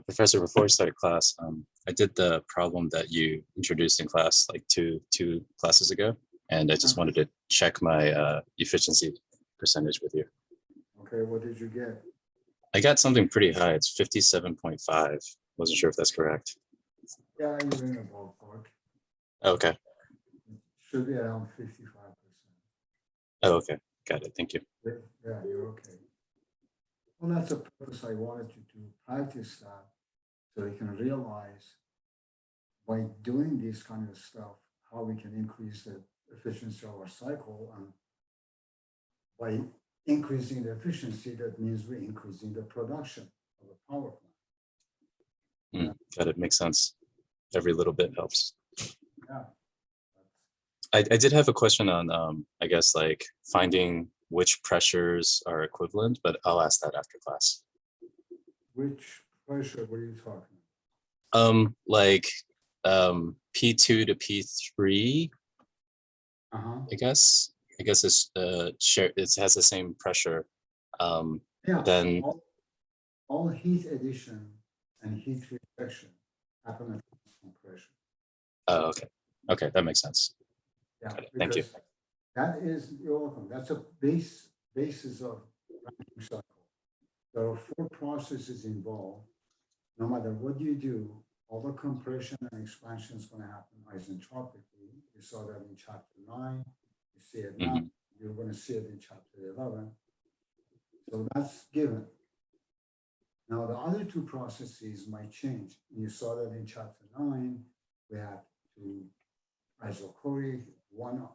Professor, before we started class, I did the problem that you introduced in class like two classes ago, and I just wanted to check my efficiency percentage with you. Okay, what did you get? I got something pretty high. It's 57.5. Wasn't sure if that's correct. Yeah, you're in a ballpark. Okay. It should be around 55%. Oh, okay. Got it. Thank you. Yeah, you're okay. Well, that's the purpose I wanted you to practice that so you can realize by doing this kind of stuff, how we can increase the efficiency of our cycle. And by increasing the efficiency, that means we're increasing the production of the power plant. Got it. Makes sense. Every little bit helps. Yeah. I did have a question on, I guess, like finding which pressures are equivalent, but I'll ask that after class. Which pressure were you talking Like P2 to P3, about? I guess. I guess it's share. It has the same pressure. Yeah. Then All heat addition and heat rejection happen at constant pressure. oh, okay. Okay, that makes sense. Yeah, Thank you. because that is, you're welcome. That's a basis of Rankine cycle. There are 4 processes involved. No matter what you do, all the compression and expansion is going to happen isentropically. You saw that in chapter 9. You see it now. You're going to see it in chapter 11. So that's given. Now, the other 2 processes might change. You saw that in chapter 9. We have 2 isochoric, 1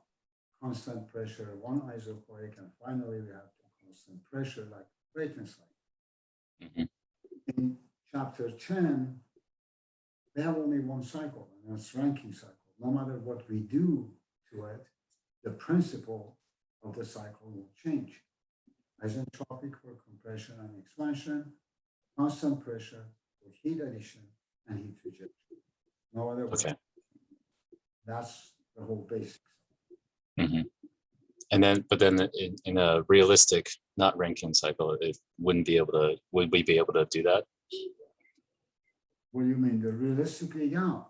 constant pressure, 1 isochoric, and finally we have 2 constant pressure like Rankine cycle. In chapter 10, they have only 1 cycle, and that's Rankine cycle. No matter what we do to it, the principle of the cycle will change. Isentropic for compression and expansion, constant pressure for heat addition and heat rejection. No other way. Okay. That's the whole basics. And then, but then in a realistic, not Rankine cycle, it wouldn't be able to. Would we be able to do that? What do you mean? The realistically, yeah.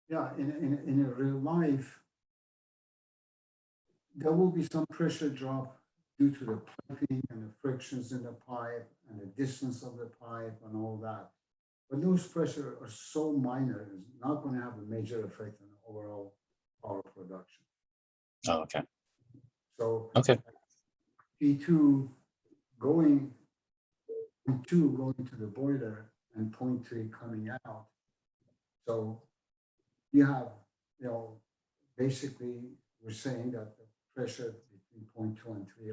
Yeah, in a real life, there will be some pressure drop due to the piping and the frictions in the pipe and the distance of the pipe and all that. But those pressure are so minor, it's not going to have a major effect on the overall power production. Oh, okay. So okay. P2 going to the boiler and 0.3 coming out. So you have, basically we're saying that the pressure between 0.2 and 3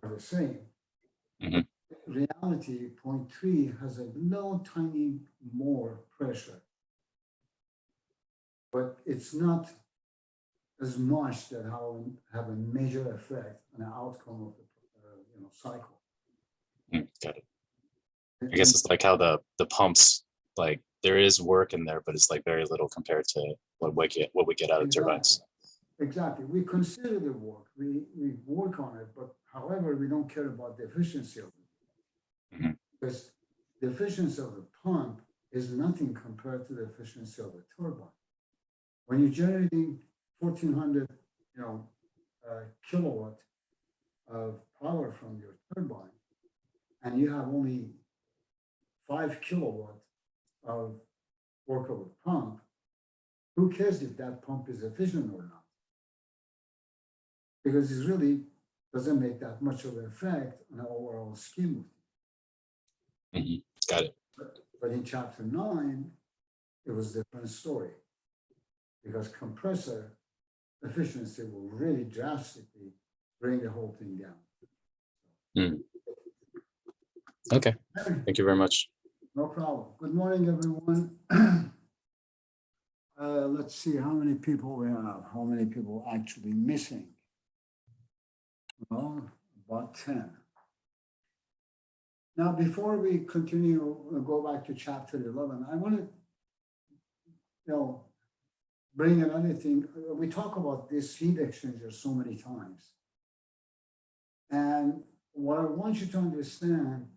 are the same. In reality, 0.3 has a little tiny more pressure, but it's not as much that have a major effect on the outcome of the cycle. Got it. I guess it's like how the pumps, like there is work in there, but it's like very little compared to what we get out of turbines. Exactly. We consider the work. We work on it, but however, we don't care about the efficiency of it. Because the efficiency of the pump is nothing compared to the efficiency of the turbine. When you're generating 1,400, kilowatt of power from your turbine, and you have only 5 kilowatt of work of a pump, who cares if that pump is efficient or not? Because it really doesn't make that much of an effect on the overall scheme of things. Got it. But in chapter 9, it was a different story, because compressor efficiency will really drastically bring the whole thing down. Okay. Thank you very much. No problem. Good morning, everyone. Let's see how many people we have. How many people actually missing? Well, about 10. Now, before we continue, go back to chapter 11, I want to, bring another thing. We talk about this heat exchanger so many times. And what I want you to understand,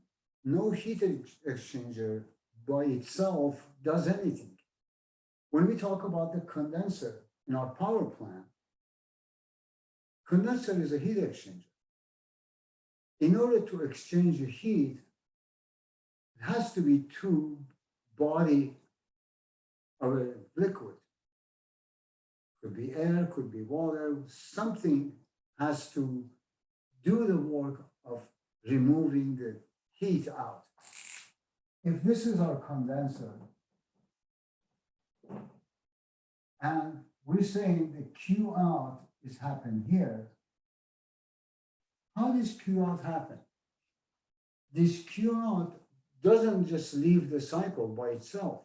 no heat exchanger by itself does anything. When we talk about the condenser in our power plant, condenser is a heat exchanger. In order to exchange the heat, it has to be two body of a liquid. Could be air, could be water, something has to do the work of removing the heat out. If this is our condenser, and we're saying the Q out is happening here, how does Q out happen? This Q out doesn't just leave the cycle by itself.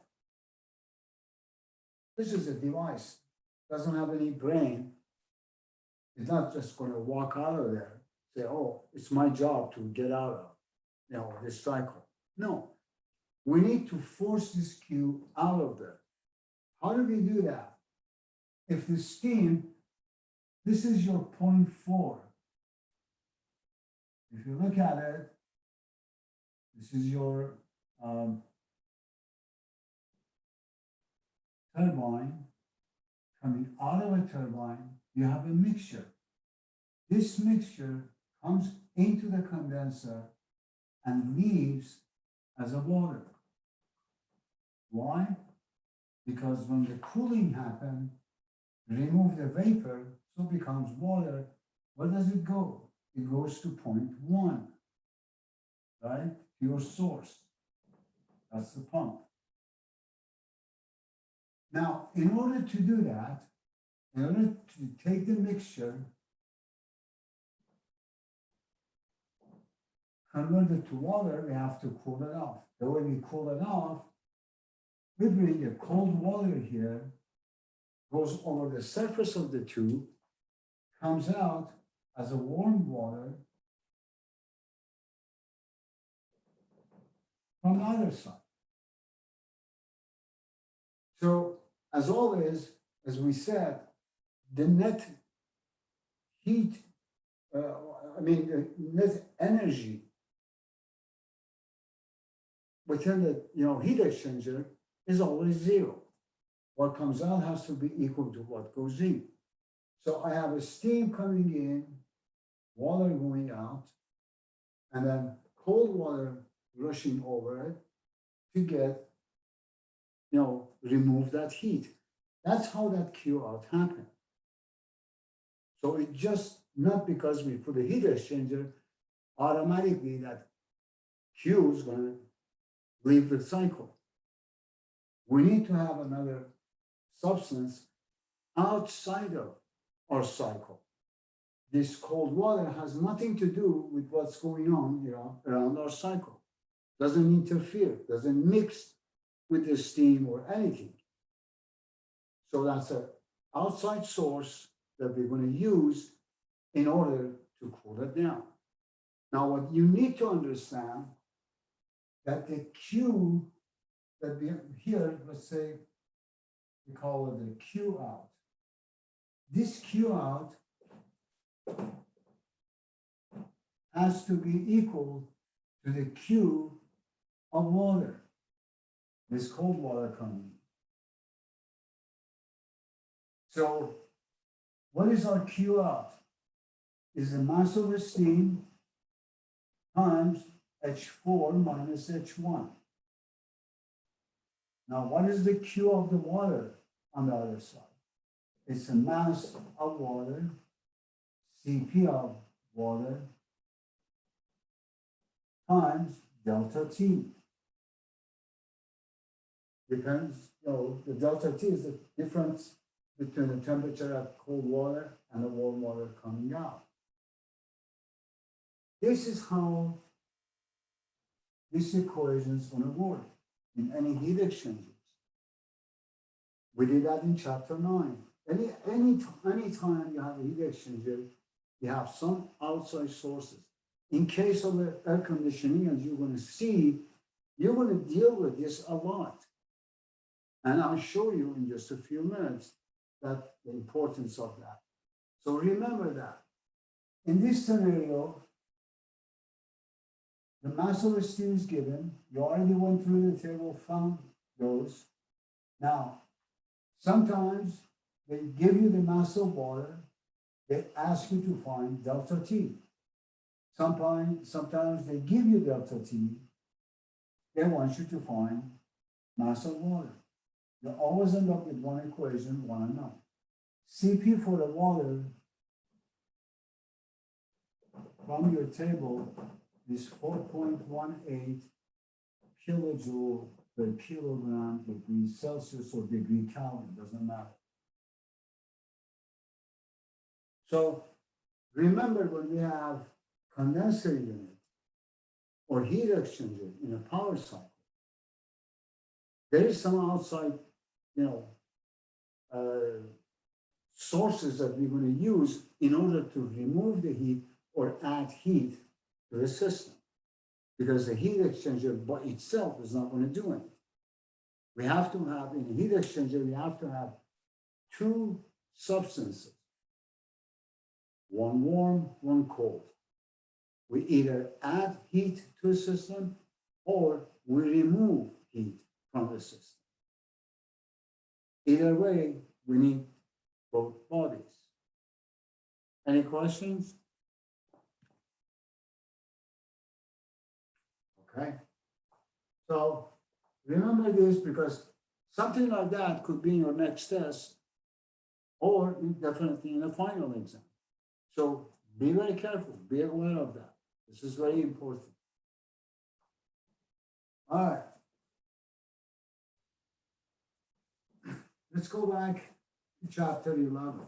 This is a device, doesn't have any brain. It's not just going to walk out of there, say, oh, it's my job to get out of, this cycle. No, we need to force this Q out of there. How do we do that? If the steam, this is your 0.4. If you look at it, this is your turbine coming out of a turbine. You have a mixture. This mixture comes into the condenser and leaves as a water. Why? Because when the cooling happens, remove the vapor, so it becomes water. Where does it go? It goes to 0.1, right? Your source. That's the pump. Now, in order to do that, in order to take the mixture, convert it to water, we have to cool it off. The way we cool it off, we bring a cold water here, goes over the surface of the tube, comes out as a warm water from the other side. So, as always, as we said, the net heat, net energy within the heat exchanger is always zero. What comes out has to be equal to what goes in. So I have a steam coming in, water going out, and then cold water rushing over it to get, remove that heat. That's how that Q out happened. So it just, not because we put a heat exchanger, automatically that Q is going to leave the cycle. We need to have another substance outside of our cycle. This cold water has nothing to do with what's going on, around our cycle. Doesn't interfere, doesn't mix with the steam or anything. So that's an outside source that we're going to use in order to cool it down. Now, what you need to understand that the Q that we have here, let's say we call it the Q out. This Q out has to be equal to the Q of water, this cold water coming in. So what is our Q out? Is the mass of the steam times H4 minus H1. Now, what is the Q of the water on the other side? It's the mass of water, Cp of water, times delta T. Depends, the delta T is the difference between the temperature of cold water and the warm water coming out. This is how this equation is going to work in any heat exchangers. We did that in chapter 9. Any time you have a heat exchanger, you have some outside sources. In case of the air conditioning, as you're going to see, you're going to deal with this a lot. And I'll show you in just a few minutes that the importance of that. So remember that. In this scenario, the mass of steel is given. You already went through the table, found those. Now, sometimes they give you the mass of water. They ask you to find delta T. Sometimes they give you delta T. They want you to find mass of water. You always end up with one equation, one unknown. CP for the water from your table is 4.18 kilojoule per kilogram degree Celsius or degree Kelvin, doesn't matter. So remember, when we have condenser unit or heat exchanger in a power cycle, there is some outside, sources that we're going to use in order to remove the heat or add heat to the system, because the heat exchanger by itself is not going to do anything. We have to have, in a heat exchanger, we have to have two substances, one warm, one cold. We either add heat to a system or we remove heat from the system. Either way, we need both bodies. Any questions? Okay. So remember this, because something like that could be in your next test or definitely in a final exam. So be very careful, be aware of that. This is very important. All right. Let's go back to chapter 11.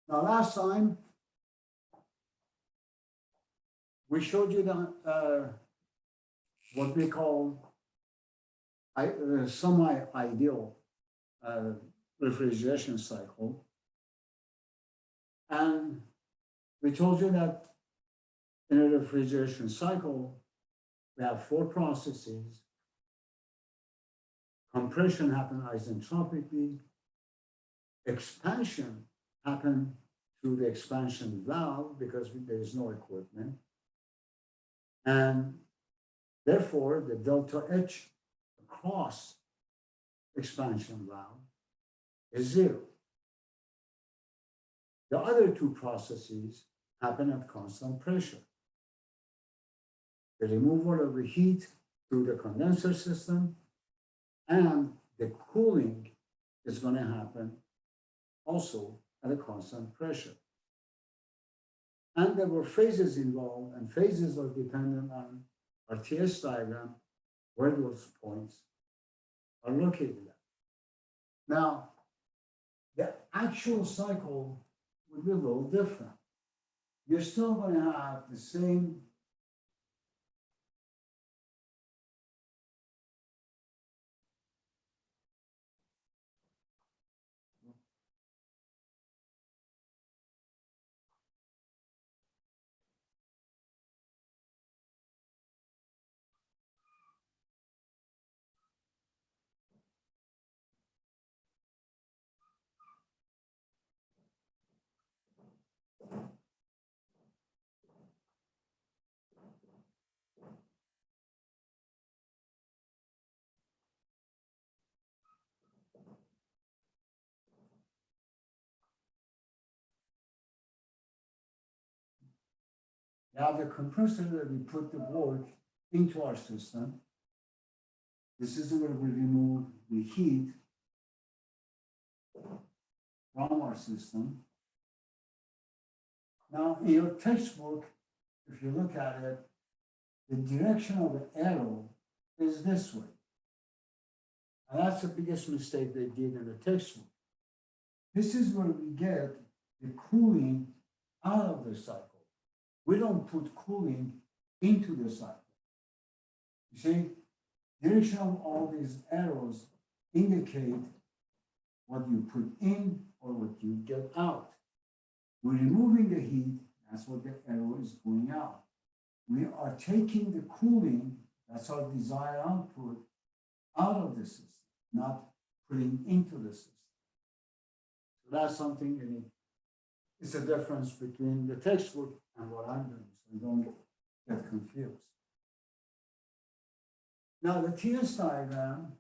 Now, last time, we showed you the, what we call semi-ideal refrigeration cycle. And we told you that in a refrigeration cycle, we have four processes. Compression happens isentropically. Expansion happens through the expansion valve because there is no equipment. And therefore, the delta H across expansion valve is zero. The other two processes happen at constant pressure. The removal of the heat through the condenser system and the cooling is going to happen also at a constant pressure. And there were phases involved, and phases are dependent on our TS diagram, where those points are located at. Now, the actual cycle would be a little different. You're still going to have the same now the compressor that we put the work into our system. This is where we remove the heat from our system. Now, in your textbook, if you look at it, the direction of the arrow is this way. And that's the biggest mistake they did in the textbook. This is where we get the cooling out of the cycle. We don't put cooling into the cycle. You see, direction of all these arrows indicate what you put in or what you get out. We're removing the heat, that's what the arrow is going out. We are taking the cooling, that's our desired output, out of the system, not putting into the system. So that's something, it's a difference between the textbook and what I'm doing. So don't get confused. Now the TS diagram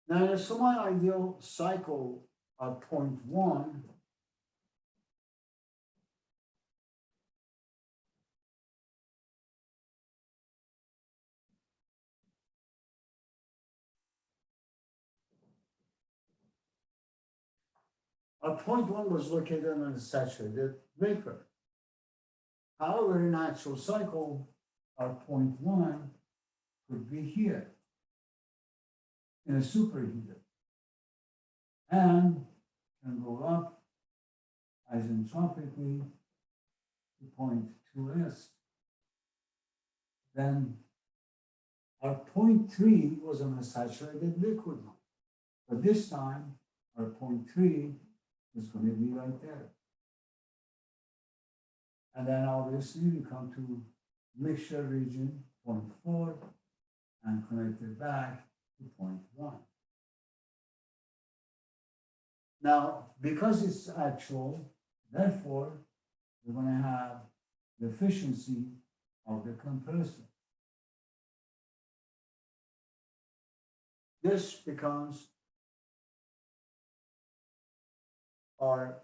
now in a semi-ideal cycle at point 1, point 1 was located on a saturated vapor. However, in actual cycle, our point 1 could be here in a superheater and can go up isentropically to point 2s. Then our point 3 was on a saturated liquid line, but this time our point 3 is going to be right there. And then obviously we come to mixture region, point 4, and connect it back to point 1. Now, because it's actual, therefore, we're going to have the efficiency of the compressor. This becomes our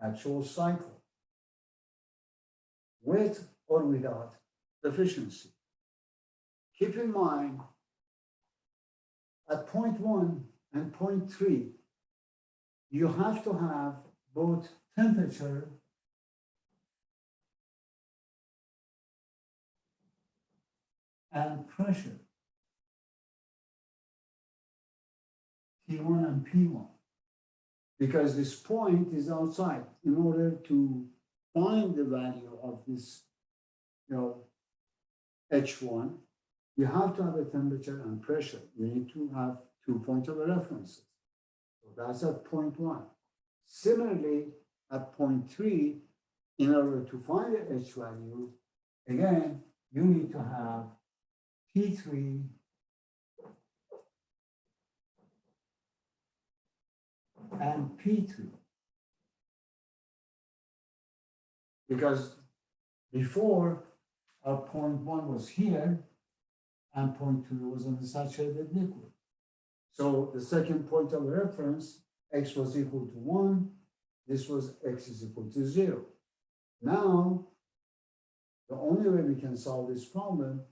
actual cycle, with or without efficiency. Keep in mind, at point 1 and point 3, you have to have both temperature and pressure, T1 and P1, because this point is outside. In order to find the value of this, H1, you have to have a temperature and pressure. You need to have 2 points of reference. So that's at point 1. Similarly, at point 3, in order to find the H value, again, you need to have T3 and P3. Because before, our point 1 was here, and point 2 was on the saturated liquid. So the second point of reference, X was equal to 1, this was X is equal to 0. Now, the only way we can solve this problem,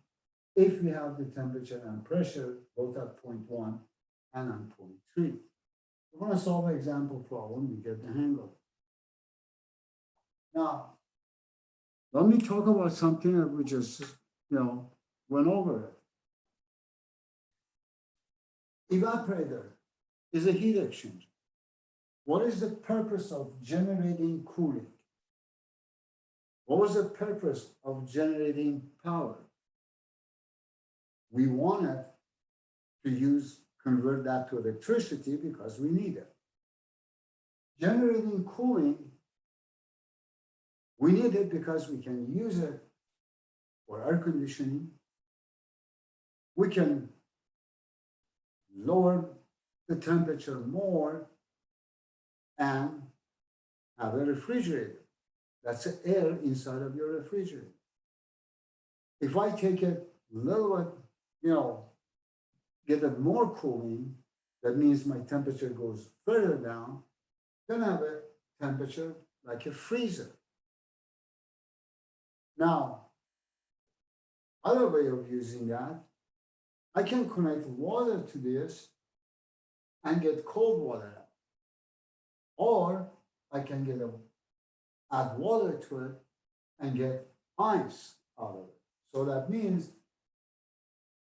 if we have the temperature and pressure both at point 1 and at point 3. We're going to solve an example problem, we get the hang of it. Now, let me talk about something that we just, went over it. Evaporator is a heat exchanger. What is the purpose of generating cooling? What was the purpose of generating power? We wanted to convert that to electricity because we need it. Generating cooling, we need it because we can use it for air conditioning. We can lower the temperature more and have a refrigerator. That's the air inside of your refrigerator. If I take it a little bit, get it more cooling, that means my temperature goes further down, then I have a temperature like a freezer. Now, other way of using that, I can connect water to this and get cold water out. Or I can add water to it and get ice out of it. So that means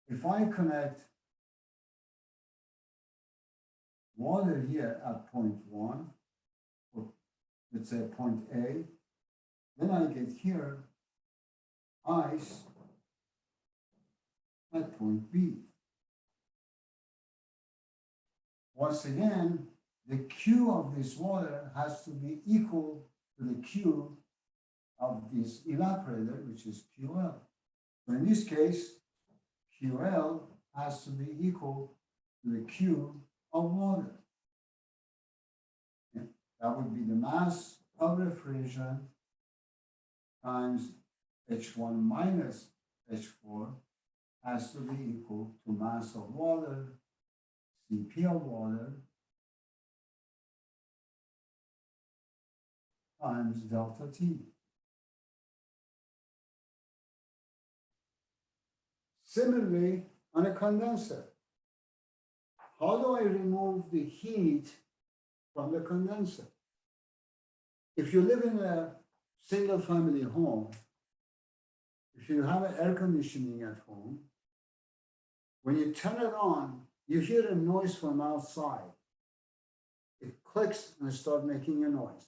if I connect water here at point 1, or let's say point A, then I get here ice at point B. Once again, the Q of this water has to be equal to the Q of this evaporator, which is QL. So in this case, QL has to be equal to the Q of water. That would be the mass of refrigerant times H1 minus H4 has to be equal to mass of water, Cp of water, times delta T. Similarly, on a condenser, how do I remove the heat from the condenser? If you live in a single family home, if you have an air conditioning at home, when you turn it on, you hear a noise from outside. It clicks and starts making a noise.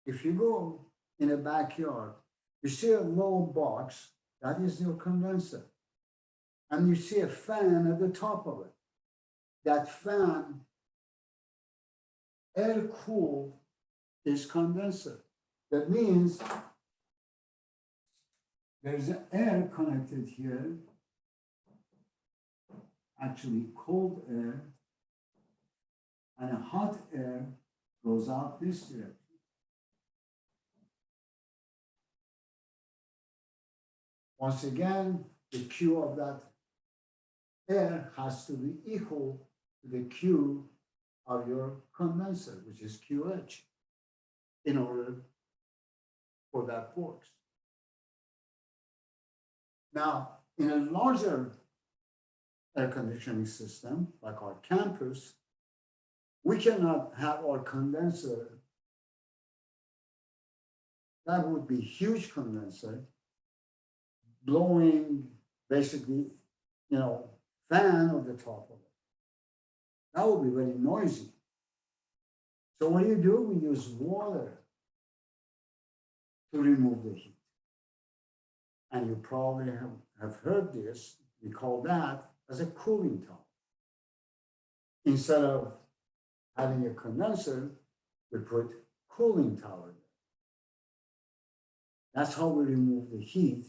If you go in a backyard, you see a low box, that is your condenser. And you see a fan at the top of it. That fan air cool this condenser. That means there's an air connected here, actually cold air, and a hot air goes out this direction. Once again, the Q of that air has to be equal to the Q of your condenser, which is QH, in order for that works. Now, in a larger air conditioning system, like our campus, we cannot have our condenser, that would be huge condenser, blowing basically, fan on the top of it. That would be very noisy. So what do? We use water to remove the heat. And you probably have heard this. We call that as a cooling tower. Instead of having a condenser, we put cooling tower there. That's how we remove the heat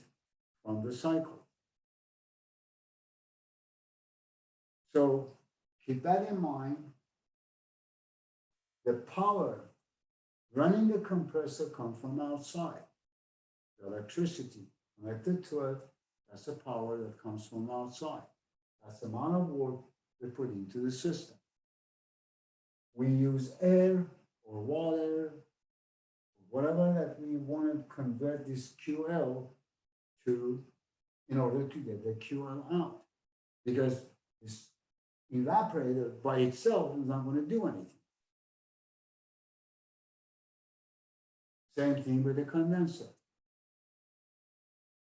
from the cycle. So keep that in mind. The power running the compressor comes from outside. The electricity connected to it, that's the power that comes from outside. That's the amount of work we put into the system. We use air or water, whatever that we want to convert this QL to in order to get the QL out. Because this evaporator by itself is not going to do anything. Same thing with the condenser.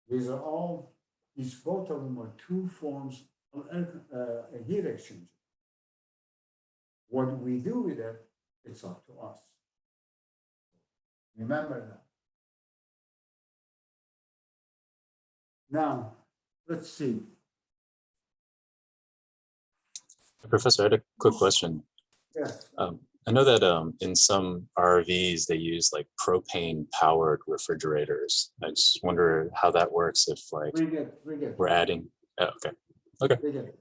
These both of them are two forms of a heat exchanger. What we do with it, it's up to us. Remember that. Now, let's see. Professor, I had a quick question. Yes. I know that in some RVs, they use like propane powered refrigerators. I just wonder how that works if like we're adding. Oh, okay. Okay.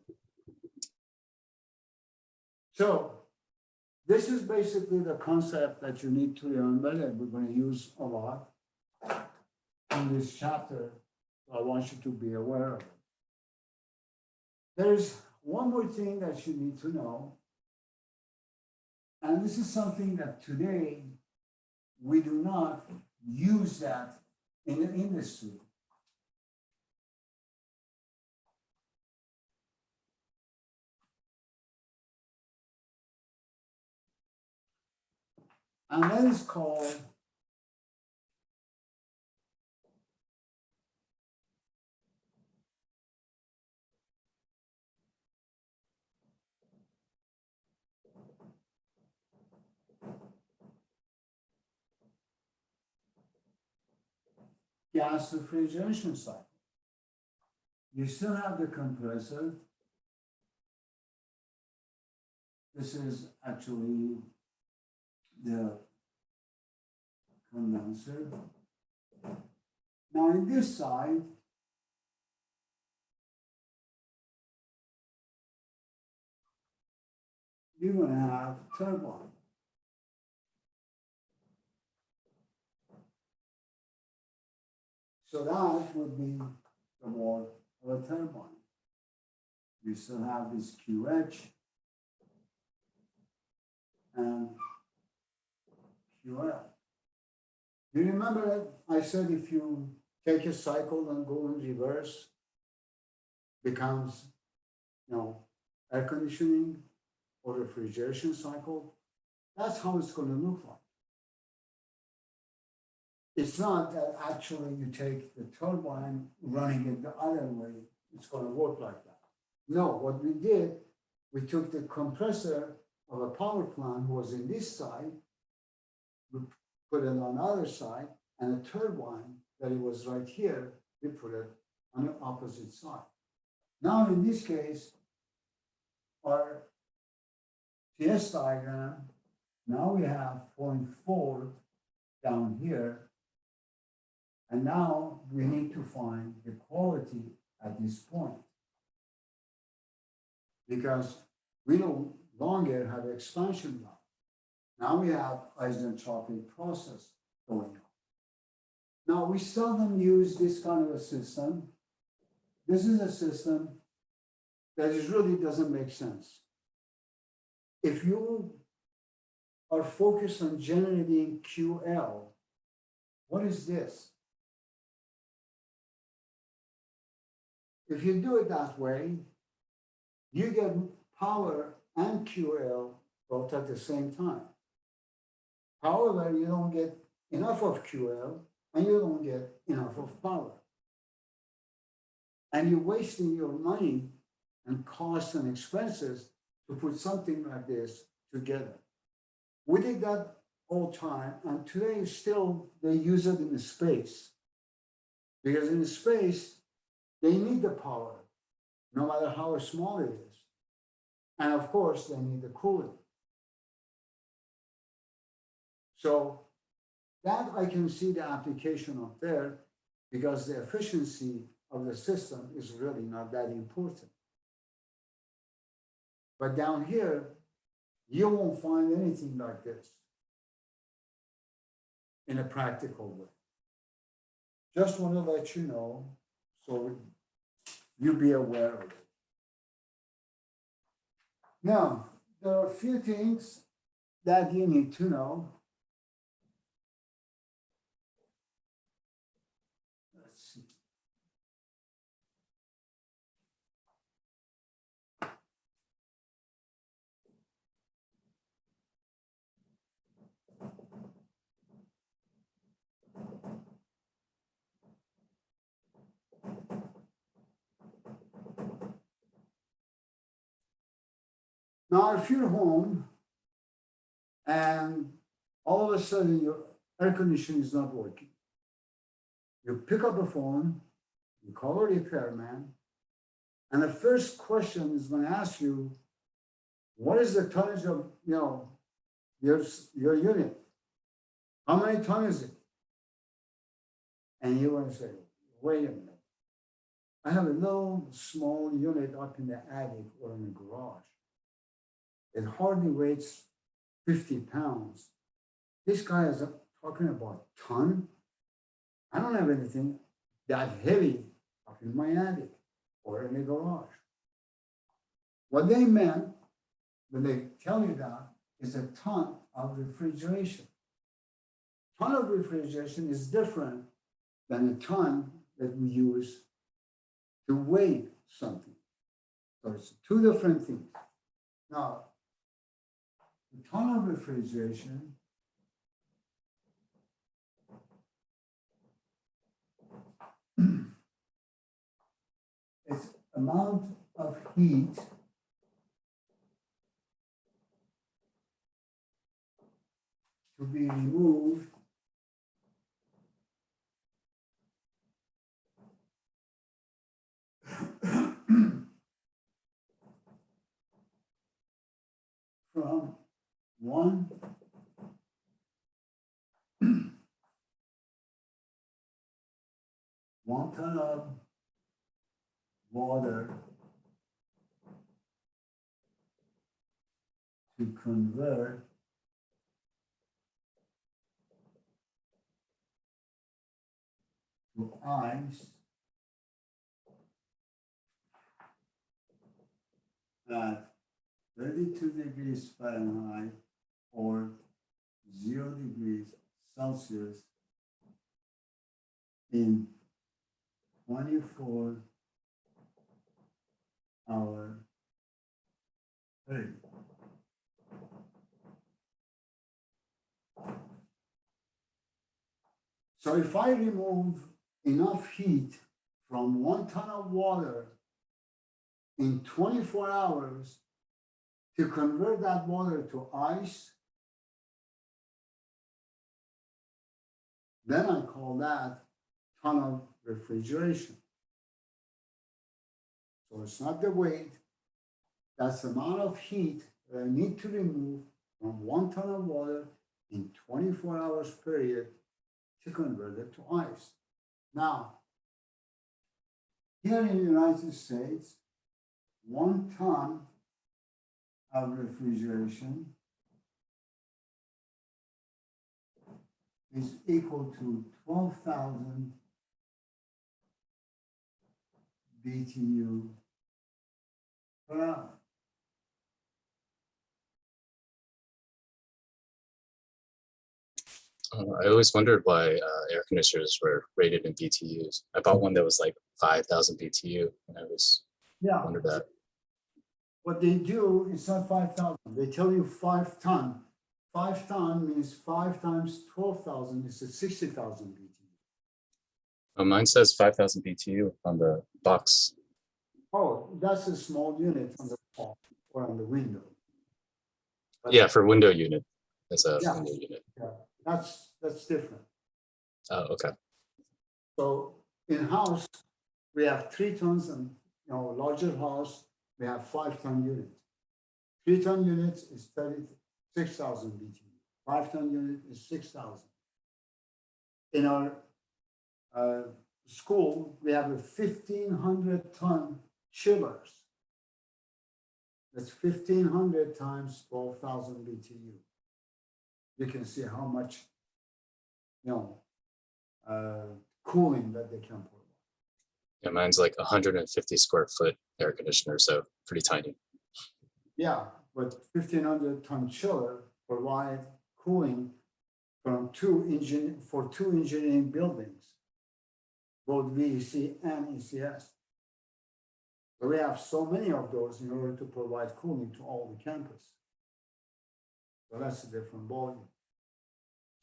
So this is basically the concept that you need to remember that we're going to use a lot in this chapter. I want you to be aware of it. There's one more thing that you need to know. And this is something that today we do not use that in the industry. And that is called gas refrigeration cycle. You still have the compressor. This is actually the condenser. Now in this side, you're going to have turbine. So that would be the wall of a turbine. You still have this QH and QL. You remember that I said if you take a cycle and go in reverse, becomes, air conditioning or refrigeration cycle? That's how it's going to look like. It's not that actually you take the turbine running it the other way, it's going to work like that. No, what we did, we took the compressor of a power plant who was in this side, we put it on the other side, and a turbine that it was right here, we put it on the opposite side. Now, in this case, our TS diagram, now we have 0.4 down here, and now we need to find the quality at this point. Because we no longer have expansion valve. Now we have isentropic process going on. Now we seldom use this kind of a system. This is a system that really doesn't make sense. If you are focused on generating QL, what is this? If you do it that way, you get power and QL both at the same time. However, you don't get enough of QL and you don't get enough of power. And you're wasting your money and costs and expenses to put something like this together. We did that all time, and today still they use it in the space. Because in space, they need the power, no matter how small it is. And of course, they need the cooling. So that I can see the application up there because the efficiency of the system is really not that important. But down here, you won't find anything like this in a practical way. Just want to let you know so you be aware of it. Now, there are a few things that you need to know. Let's see. Now, if you're home and all of a sudden your air conditioning is not working, you pick up a phone, you call a repairman, and the first question is going to ask you, what is the tonnage of your unit? How many tons is it? And you want to say, wait a minute. I have a little small unit up in the attic or in the garage. It hardly weighs 50 pounds. This guy is talking about ton. I don't have anything that heavy up in my attic or in the garage. What they meant when they tell you that is a ton of refrigeration. Ton of refrigeration is different than a ton that we use to weigh something. So it's two different things. Now, the ton of refrigeration is amount of heat to be removed from one ton of water to convert to to ice at 32 degrees Fahrenheit or 0 degrees Celsius in 24-hour period. So if I remove enough heat from 1 ton of water in 24 hours to convert that water to ice, then I call that ton of refrigeration. So it's not the weight, that's the amount of heat that I need to remove from 1 ton of water in 24 hours period to convert it to ice. Now, here in the United States, 1 ton of refrigeration is equal to 12,000 BTU per hour. I always wondered why air conditioners were rated in BTUs. I bought one that was like 5,000 BTU, and I was wondered that. What they do is not 5,000. They tell you 5 ton. 5 ton means 5 times 12,000 is 60,000 BTU. Oh, mine says 5,000 BTU on the box. Oh, that's a small unit on the wall or on the window. But yeah, for window unit. That's a Yeah. window unit. Yeah, that's different. Oh, okay. So in house, we have 3 tons, and larger house, we have 5 ton units. 3 ton units is 36,000 BTU. 5 ton unit is 6,000. In our school, we have a 1,500 ton chillers. That's 1,500 times 12,000 BTU. You can see how much, cooling that they can provide. Yeah, mine's like 150 square foot air conditioner, so pretty tiny. Yeah, but 1,500 ton chiller provide cooling from 2 engineering buildings, both VEC and ECS. So we have so many of those in order to provide cooling to all the campus. So that's a different volume.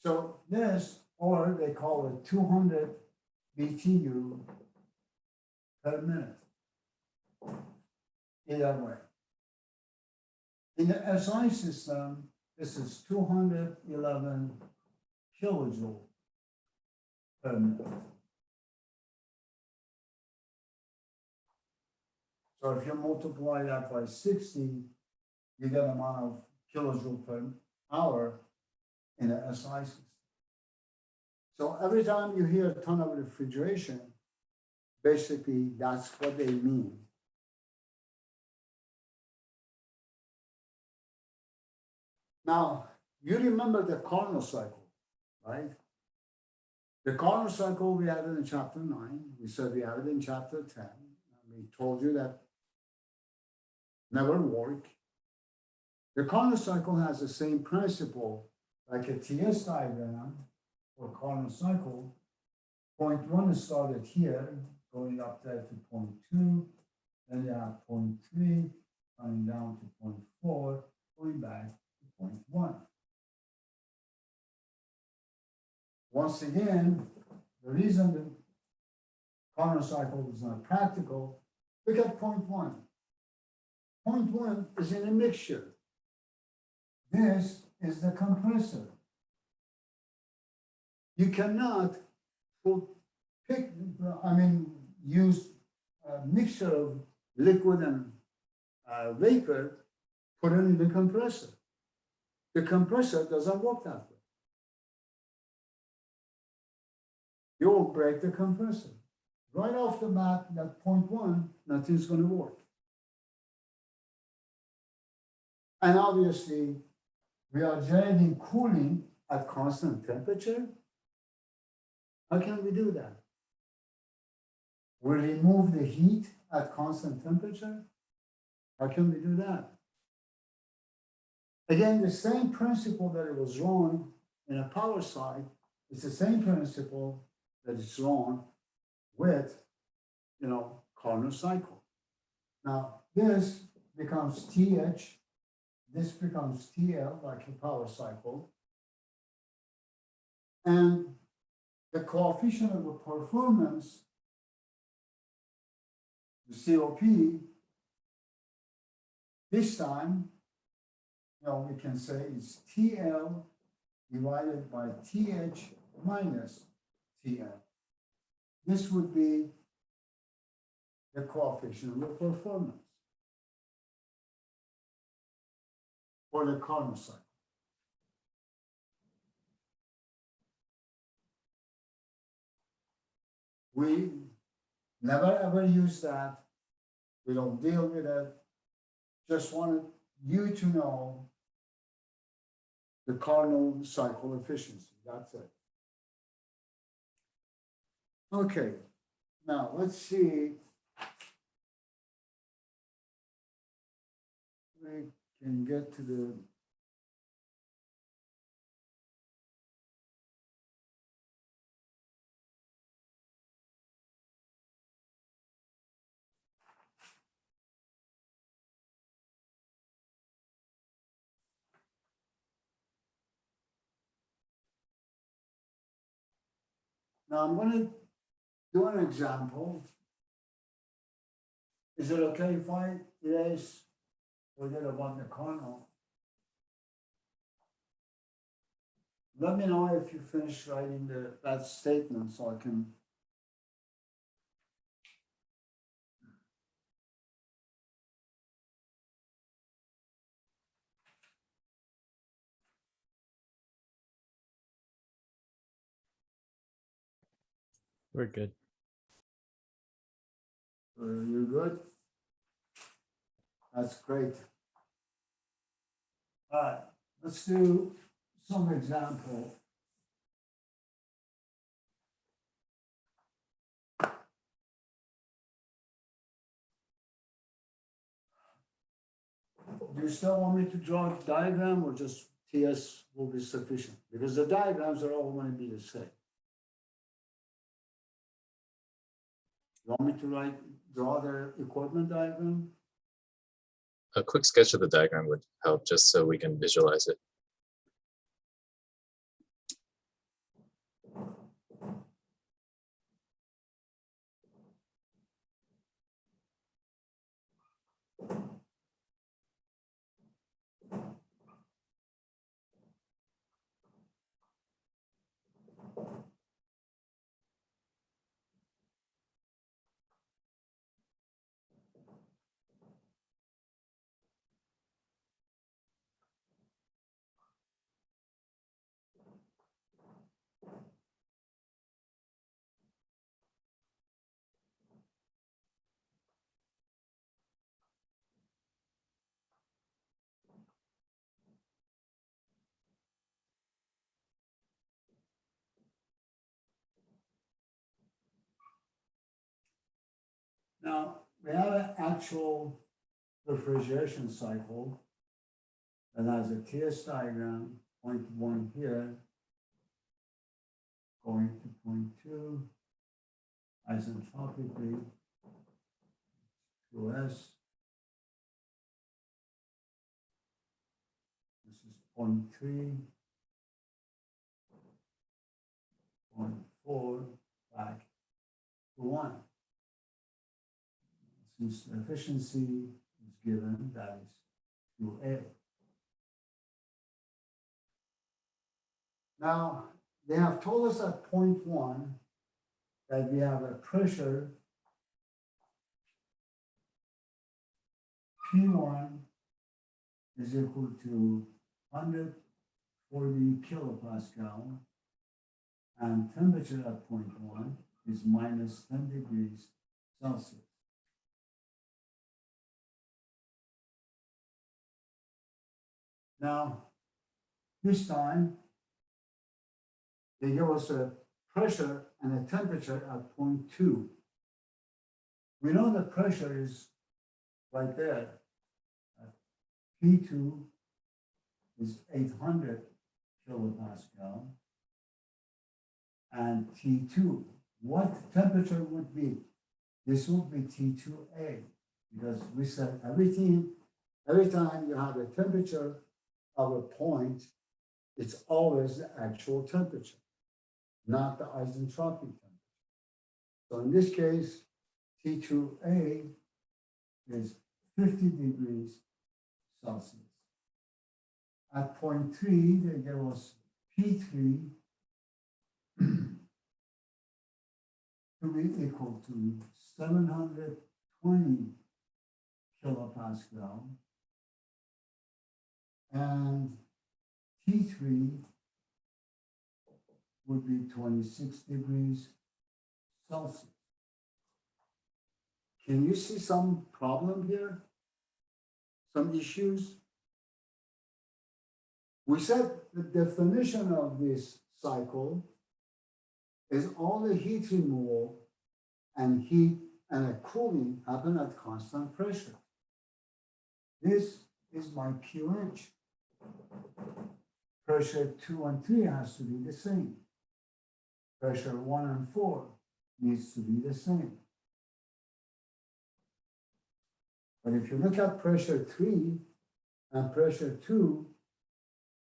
So this, or they call it 200 BTU per minute. Either way. In the SI system, this is 211 kilojoule per minute. So if you multiply that by 60, you get the amount of kilojoule per hour in the SI system. So every time you hear a ton of refrigeration, basically that's what they mean. Now, you remember the Carnot cycle, right? The Carnot cycle, we had it in chapter 9. We said we have it in chapter 10. And we told you that never work. The Carnot cycle has the same principle, like a TS diagram for Carnot cycle. Point 1 is started here, going up there to point 2. Then you have point 3, coming down to point 4, going back to point 1. Once again, the reason the Carnot cycle is not practical, look at point 1. Point 1 is in a mixture. This is the compressor. You cannot use a mixture of liquid and vapor, put it in the compressor. The compressor doesn't work that way. You will break the compressor. Right off the bat, at point 1, nothing's going to work. And obviously, we are generating cooling at constant temperature. How can we do that? We remove the heat at constant temperature. How can we do that? Again, the same principle that it was drawn in a power side, it's the same principle that is drawn with, Carnot cycle. Now, this becomes TH, this becomes TL, like a power cycle. And the coefficient of the performance, the COP, this time, we can say it's TL divided by TH minus TL. This would be the coefficient of the performance for the Carnot cycle. We never ever use that. We don't deal with it. Just wanted you to know the Carnot cycle efficiency. That's it. Okay, now let's see. We can get to the now I'm going to do an example. Is it okay if I erase forget about the Carnot? Let me know if you finish writing that statement so I can. We're good. You're good? That's great. All right, let's do some example. Do you still want me to draw a diagram or just TS will be sufficient? Because the diagrams are all going to be the same. You want me to draw the equipment diagram? A quick sketch of the diagram would help just so we can visualize it. Now, we have an actual refrigeration cycle that has a TS diagram, point 1 here, going to point 2, isentropically, 2S. This is point 3, point 4, back to 1. Since the efficiency is given, that is 2A. Now, they have told us at point 1 that we have a pressure P1 is equal to 140 kilopascal, and temperature at point 1 is minus 10 degrees Celsius. Now, this time, they give us a pressure and a temperature at point 2. We know the pressure is right there. P2 is 800 kilopascal. And T2, what temperature would be? This would be T2A, because we said every time you have a temperature of a point, it's always the actual temperature, not the isentropic temperature. So in this case, T2A is 50 degrees Celsius. At point 3, they give us P3 to be equal to 720 kilopascal, and T3 would be 26 degrees Celsius. Can you see some problem here? Some issues? We said the definition of this cycle is all the heat removal and heat and a cooling happen at constant pressure. This is my QH. Pressure 2 and 3 has to be the same. Pressure 1 and 4 needs to be the same. But if you look at pressure 3 and pressure 2,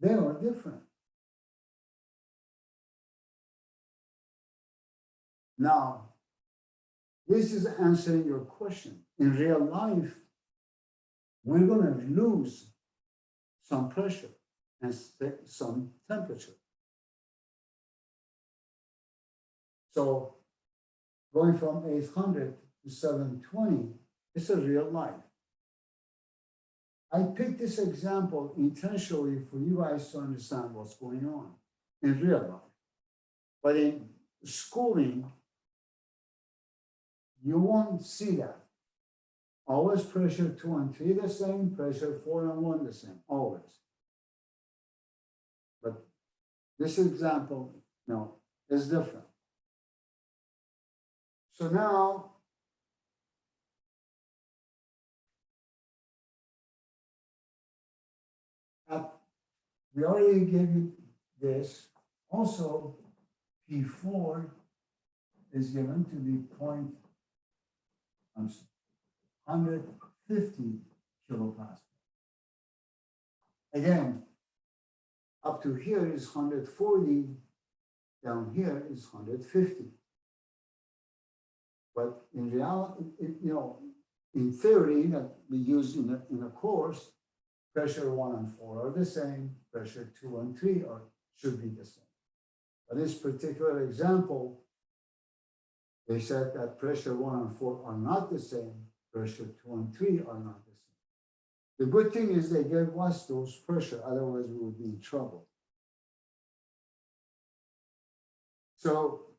they are different. Now, this is answering your question. In real life, we're going to lose some pressure and some temperature. So going from 800 to 720 is a real life. I picked this example intentionally for you guys to understand what's going on in real life. But in schooling, you won't see that. Always pressure 2 and 3 the same, pressure 4 and 1 the same, always. But this example, no, is different. So now, we already gave you this. Also, P4 is given to be 150 kilopascal. Again, up to here is 140, down here is 150. But in reality, in theory that we use in a course, pressure 1 and 4 are the same, pressure 2 and 3 should be the same. But this particular example, they said that pressure 1 and 4 are not the same, pressure 2 and 3 are not the same. The good thing is they gave us those pressure, otherwise we would be in trouble. So,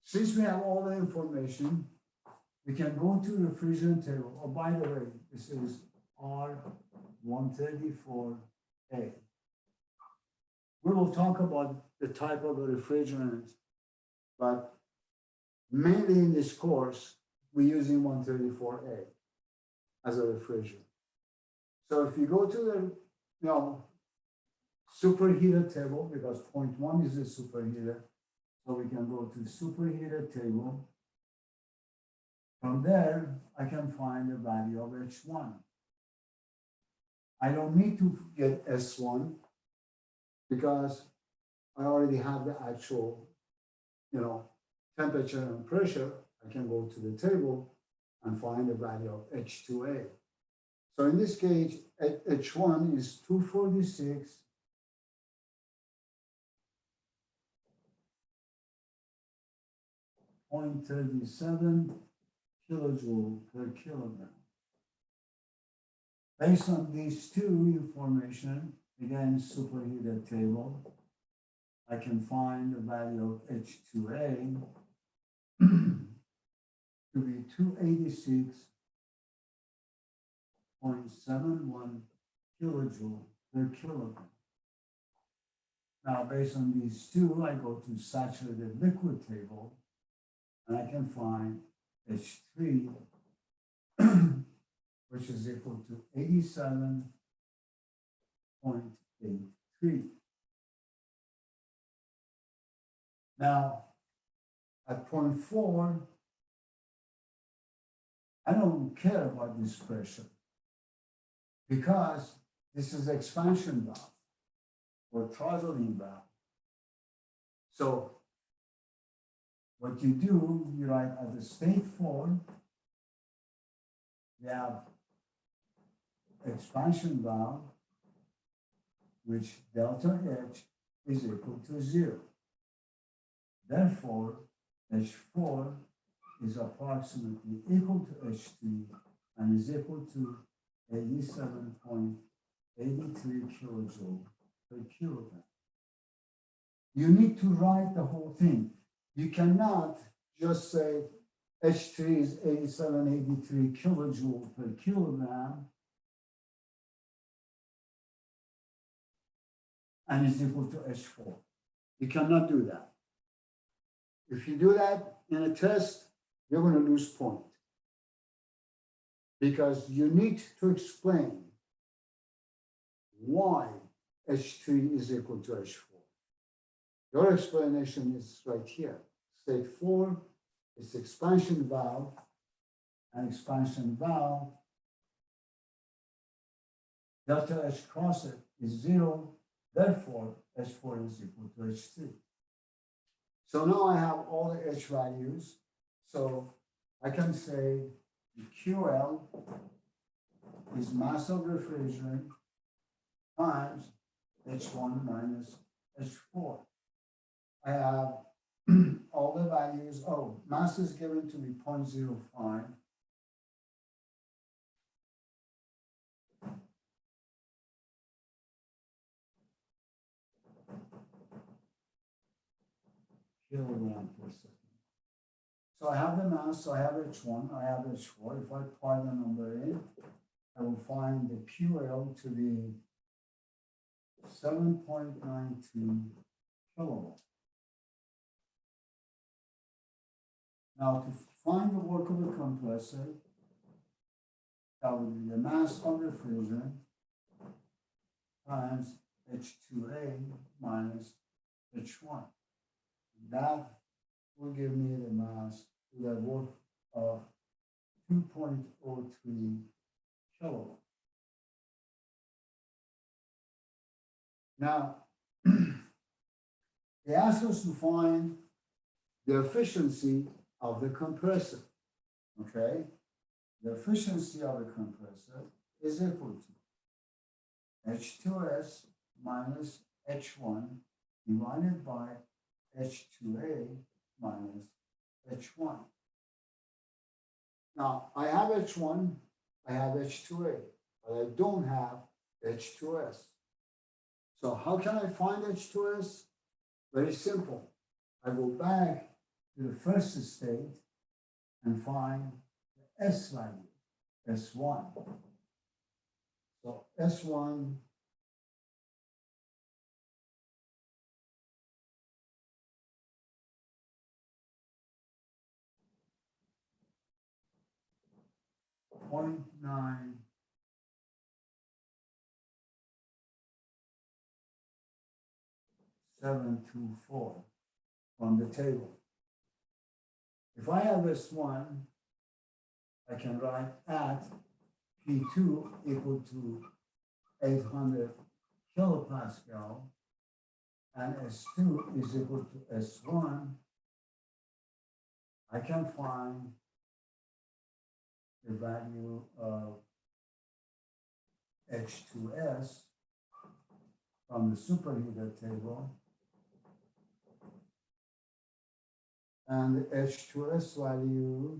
since we have all the information, we can go to the refrigerant table. Oh, by the way, this is R134A. We will talk about the type of refrigerant, but mainly in this course, we're using 134A as a refrigerant. So if you go to the superheater table, because point 1 is a superheater, so we can go to superheater table. From there, I can find the value of H1. I don't need to get S1 because I already have the actual, temperature and pressure. I can go to the table and find the value of H2A. So in this case, H1 is 246.37 kilojoule per kilogram. Based on these two information, again, superheated table, I can find the value of H2A to be 286.71 kilojoule per kilogram. Now, based on these two, I go to saturated liquid table, and I can find H3, which is equal to 87.83. Now, at point 4, I don't care about this pressure because this is expansion valve or throttling valve. So what you do, you write at the state 4, you have expansion valve, which delta H is equal to 0. Therefore, H4 is approximately equal to H3 and is equal to 87.83 kilojoule per kilogram. You need to write the whole thing. You cannot just say H3 is 87.83 kilojoule per kilogram and is equal to H4. You cannot do that. If you do that in a test, you're going to lose point because you need to explain why H3 is equal to H4. Your explanation is right here. State 4 is expansion valve, and expansion valve, delta H cross it is 0, therefore H4 is equal to H3. So now I have all the H values. So I can say the QL is mass of refrigerant times H1 minus H4. I have all the values. Oh, mass is given to me 0.05. Kilogram per second. So I have the mass, so I have H1, I have H4. If I plug the number in, I will find the QL to be 7.92 kilowatt. Now to find the work of the compressor, that would be the mass of refrigerant times H2A minus H1. That will give me the mass to the work of 2.03 kilowatt. Now, they ask us to find the efficiency of the compressor, okay? The efficiency of the compressor is equal to H2S minus H1 divided by H2A minus H1. Now, I have H1, I have H2A, but I don't have H2S. So how can I find H2S? Very simple. I go back to the first state and find the S value, S1. So S1 0.9724 from the table. If I have S1, I can write at P2 equal to 800 kilopascal, and S2 is equal to S1. I can find the value of H2S from the superheater table. And the H2S value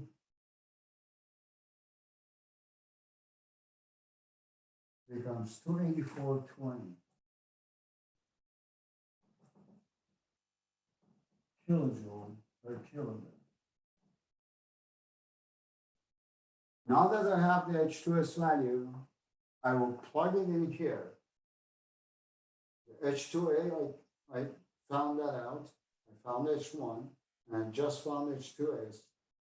becomes 284.20 kilojoule per kilogram. Now that I have the H2S value, I will plug it in here. The H2A, I found that out. I found H1, and I just found H2S.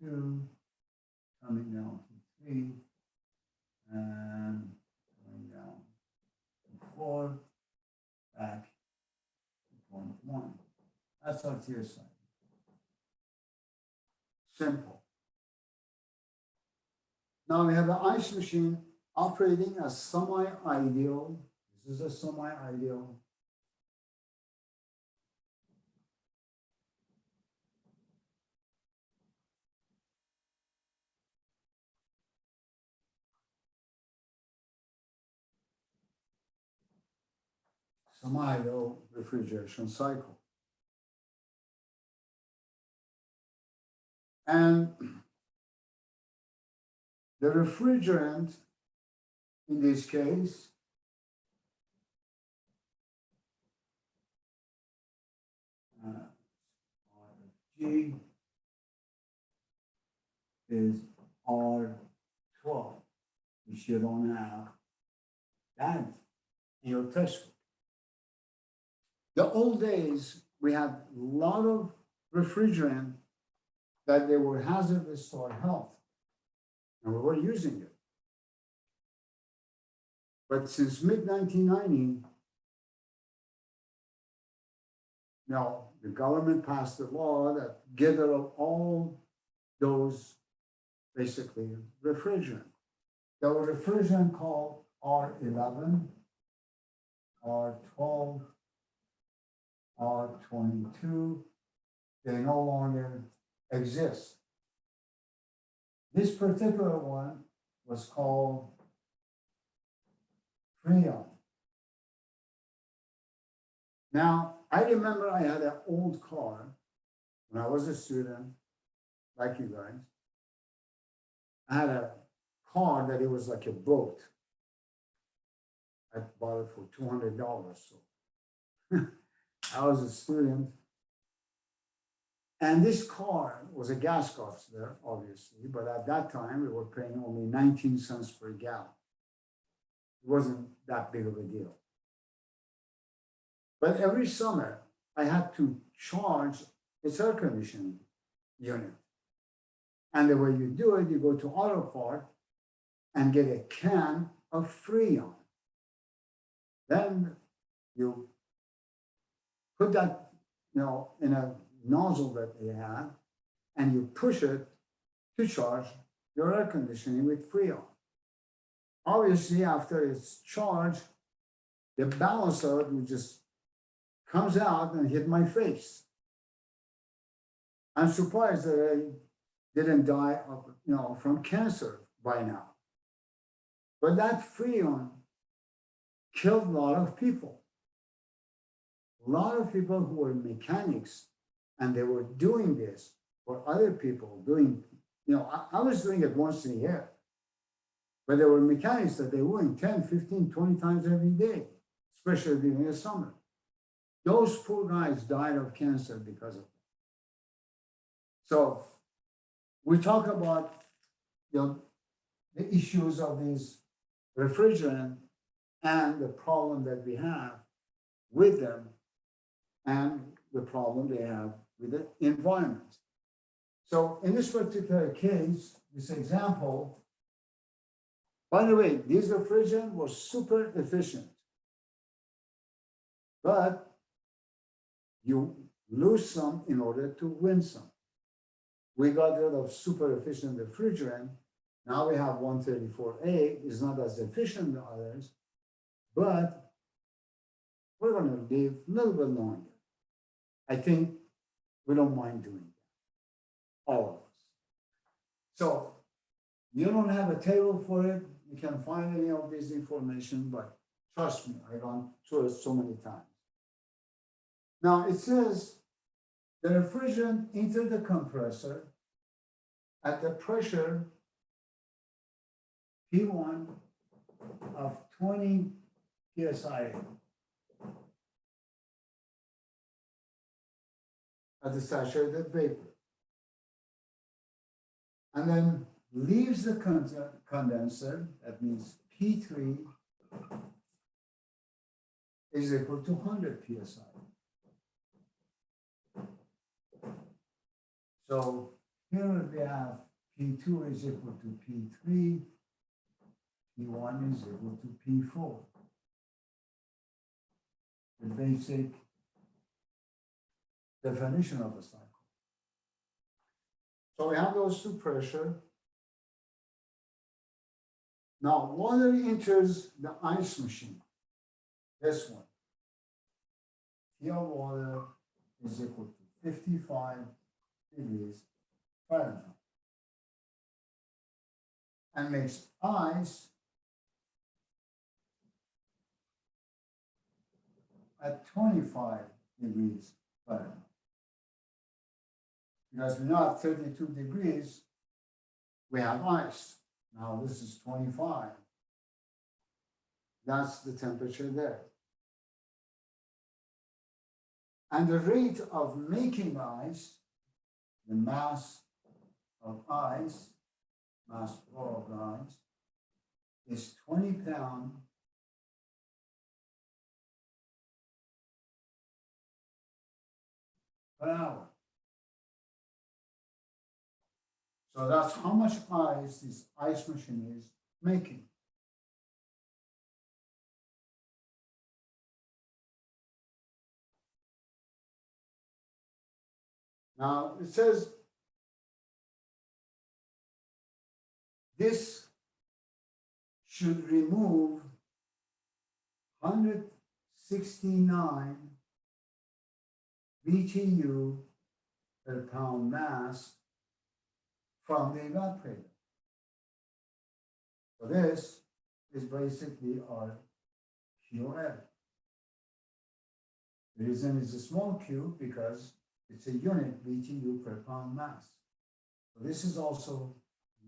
2, coming down to 3, and going down to 4, back to 0.1. That's our tear side. Simple. Now we have an ice machine operating as semi-ideal. This is a semi-ideal. Semi-ideal refrigeration cycle. And the refrigerant in this case G is R12, which you don't have that in your textbook. The old days, we had a lot of refrigerant that they were hazardous to our health, and we were using it. But since mid-1990, now the government passed a law that gathered up all those basically refrigerant. There were refrigerant called R11, R12, R22. They no longer exist. This particular one was called Freon. Now, I remember I had an old car when I was a student, like you guys. I had a car that it was like a boat. I bought it for $200. So I was a student. And this car was a gas guzzler, obviously, but at that time we were paying only 19 cents per gallon. It wasn't that big of a deal. But every summer I had to charge its air conditioning unit. And the way you do it, you go to Auto Part and get a can of Freon. Then you put that, in a nozzle that they had, and you push it to charge your air conditioning with Freon. Obviously, after it's charged, the balance of it just comes out and hit my face. I'm surprised that I didn't die of, from cancer by now. But that Freon killed a lot of people. A lot of people who were mechanics, and they were doing this for other people doing, I was doing it once a year. But there were mechanics that they were doing 10, 15, 20 times every day, especially during the summer. Those poor guys died of cancer because of it. So we talk about the issues of these refrigerant and the problem that we have with them and the problem they have with the environment. So in this particular case, this example, by the way, these refrigerant was super efficient, but you lose some in order to win some. We got rid of super efficient refrigerant. Now we have 134A, is not as efficient as others, but we're going to live a little bit longer. I think we don't mind doing that, all of us. So you don't have a table for it. You can find any of this information, but trust me, I've gone through it so many times. Now it says the refrigerant entered the compressor at the pressure P1 of 20 psi at the saturated vapor, and then leaves the condenser. That means P3 is equal to 100 psi. So Here we have P2 is equal to P3, P1 is equal to P4. The basic definition of a cycle. So we have those two pressure. Now water enters the ice machine. This one. Here water is equal to 55 degrees Fahrenheit. And makes ice at 25 degrees Fahrenheit. Because we know at 32 degrees, we have ice. Now this is 25. That's the temperature there. And the rate of making ice, the mass of ice, mass flow of ice, is 20 pounds per hour. So that's how much ice this ice machine is making. Now it says this should remove 169 BTU per pound mass from the evaporator. So this is basically our QL. The reason it's a small cube because it's a unit BTU per pound mass. So this is also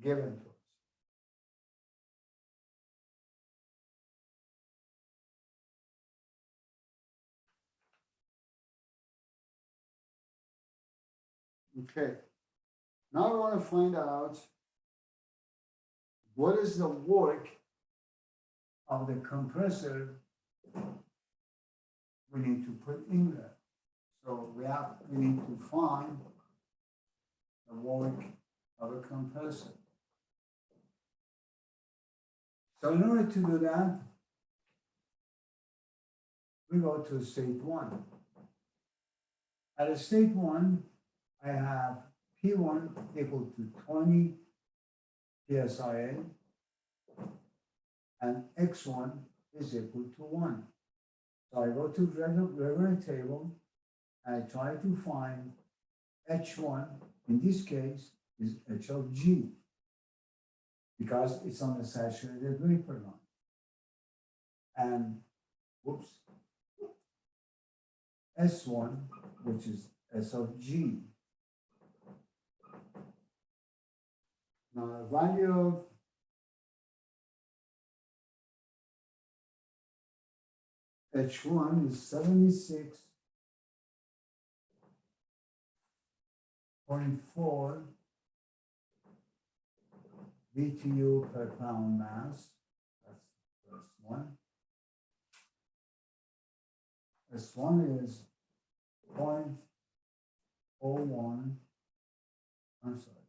given to us. Okay. Now I want to find out what is the work of the compressor we need to put in there. So we need to find the work of a compressor. So in order to do that, we go to state one. At a state one, I have P1 equal to 20 PSIA and X1 is equal to 1. So I go to regular table and I try to find H1, in this case, is H of G because it's on the saturated vapor line. And, whoops, S1, which is S of G. Now, the value of H1 is 76.4 BTU per pound mass. That's the first one. S1 is 0.01, I'm sorry,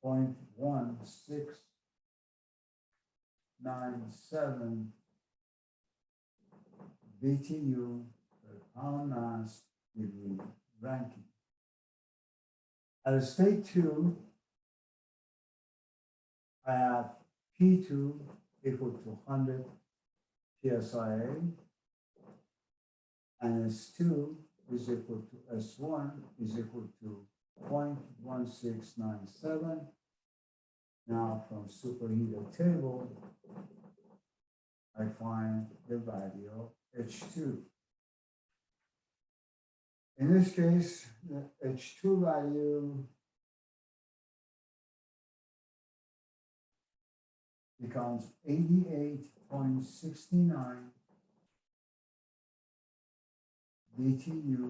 0.1697 BTU per pound mass degree Rankine. At a state 2, I have P2 equal to 100 PSIA, and S2 is equal to S1 is equal to 0.1697. Now from superheated table, I find the value of H2. In this case, the H2 value becomes 88.69 BTU